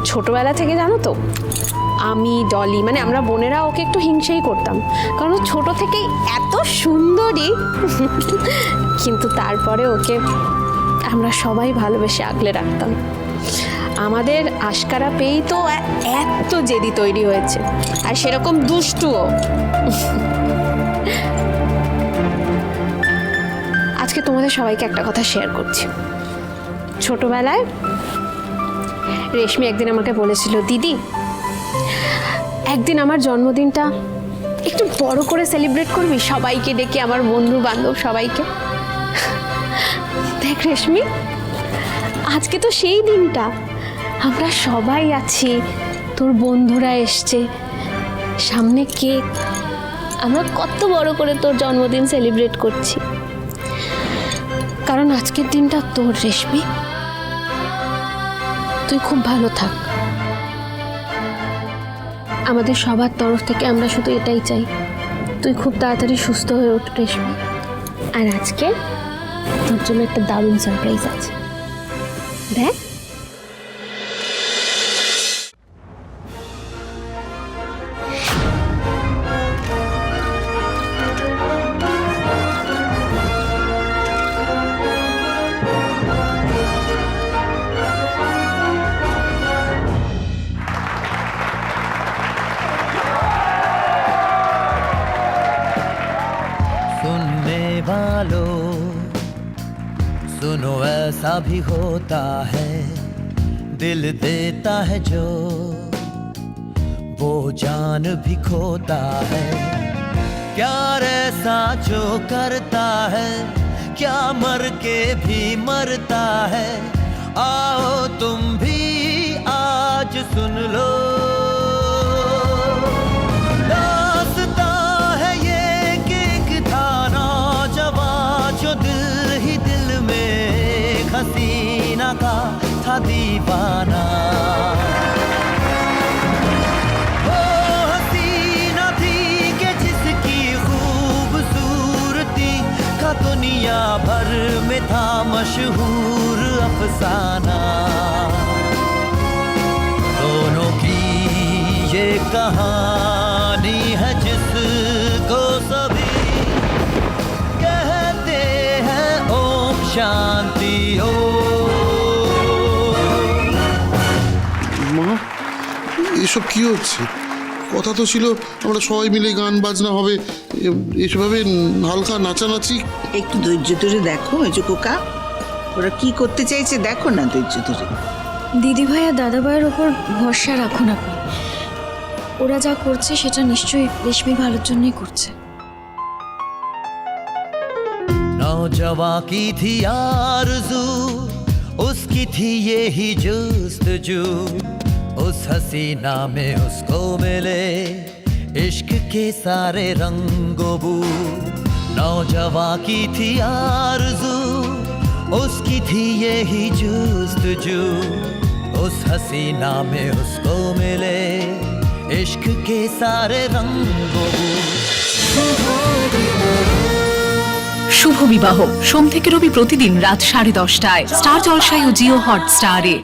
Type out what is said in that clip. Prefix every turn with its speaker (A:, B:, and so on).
A: ছোটবেলা থেকে জানো তো, আমি ডলি মানে আমরা বোনেরা ওকে একটু হিংসেই করতাম, কারণ ও ছোট থেকেই এত সুন্দরী। কিন্তু তারপরে ওকে আমরা সবাই ভালোবেসে আগলে রাখতাম। আমাদের আশকারা পেয়েই তো এত জেদি তৈরি হয়েছে, আর সেরকম দুষ্টুও। আজকে তোমাদের সবাইকে একটা কথা শেয়ার করছি। ছোটবেলায় রেশমি একদিন আমাকে বলেছিল, দিদি একদিন আমার জন্মদিনটা একটু বড় করে সেলিব্রেট করবি, সবাইকে ডেকে, আমার বন্ধু বান্ধব সবাইকে। দেখ রেশমি, আজকে তো সেই দিনটা, আমরা সবাই আছি, তোর বন্ধুরা এসছে, সামনে কেক, আমরা কত বড় করে তোর জন্মদিন সেলিব্রেট করছি, কারণ আজকের দিনটা তোর রেশমি। তুই খুব ভালো থাক। আমাদের সবার তরফ থেকে আমরা শুধু এটাই চাই, তুই খুব তাড়াতাড়ি সুস্থ হয়ে ওঠ রেশমি। আর আজকে তোর জন্য একটা দারুণ সারপ্রাইজ আছে, দেখ।
B: सुनने वालों सुनो, ऐसा भी होता है, दिल देता है जो वो जान भी खोता है। प्यार ऐसा जो करता है, क्या मर के भी मरता है। आओ तुम भी आज सुन लो, दास्ता है ये कि एक था नौजवान जो दिल ही दिल में एक हसीना का था दीवाना। वो हसीना थी कि जिसकी खूबसूरती का दुनिया भर में था मशहूर अफसाना। दोनों की ये कहानी है जिसको सभी कहते हैं ओम शांति ओम।
C: মা, এসব কি হচ্ছে? কথা তো ছিল আমরা সবাই মিলে গান বাজনা হবে, এসবভাবে হালকা নাচানাচি।
D: একটু ধৈর্য ধরে দেখো মেজো কোকা, ওরা কি করতে চাইছে দেখো না, ধৈর্য ধরে।
E: দিদিভাই আর দাদাভাইয়ের ওপর ভরসা রাখুন আপনি, ওরা যা করছে সেটা নিশ্চয়ই রেশমির ভালোর জন্যই করছে।
B: नौजवां की थी आरज़ू, उसकी थी ये ही जुस्तजू, उस हसीना में उसको मिले इश्क के सारे रंगो बू। नौजवां की थी आरज़ू, उसकी थी ये ही जुस्तजू, उस हसीना में उसको मिले इश्क के सारे रंगो बू।
F: শুভ বিবাহ সোম থেকে রবি প্রতিদিন রাত 10:30টায় স্টার জলসায় ও জিও হটস্টারে।